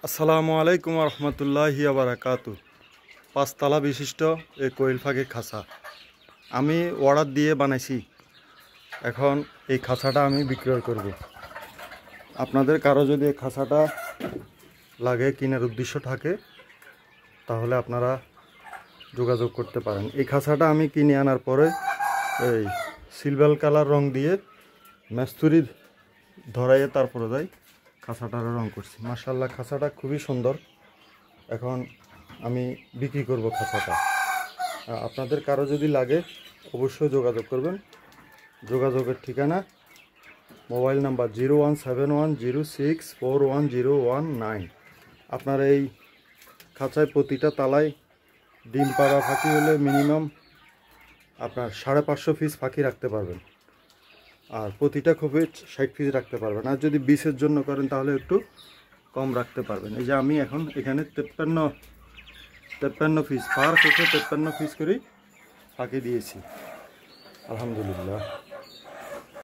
আসসালামু আলাইকুম রহমতুল্লাহি বারাকাতু। পাঁচতলা বিশিষ্ট এই কোয়েল পাখির খাঁচা আমি অর্ডার দিয়ে বানাইছি। এখন এই খাঁচাটা আমি বিক্রয় করব। আপনাদের কারো যদি এই খাঁচাটা লাগে, কেনার উদ্দেশ্য থাকে, তাহলে আপনারা যোগাযোগ করতে পারেন। এই খাঁচাটা আমি কিনে আনার পরে এই সিলভার কালার রং দিয়ে মেস্তুরি ধরাইয়ে তারপরে যাই খাঁচাটার রং করছি। মাশাআল্লাহ, খাঁচাটা খুবই সুন্দর। এখন আমি বিক্রি করব খাঁচাটা। আপনাদের কারো যদি লাগে অবশ্যই যোগাযোগ করবেন। যোগাযোগের ঠিকানা মোবাইল নাম্বার 0171064101 আপনার এই খাঁচায় প্রতিটা তালায় ডিম পাড়া পাখি হলে মিনিমাম আপনার 550 পিস পাখি রাখতে পারবেন, আর প্রতিটা খোপে 60 পিস রাখতে পারবেন। আর যদি 20-এর জন্য করেন তাহলে একটু কম রাখতে পারবেন। এই যে আমি এখন এখানে 53 পিস পার খোপে 53 পিস করে পাখি দিয়েছি। আলহামদুলিল্লাহ।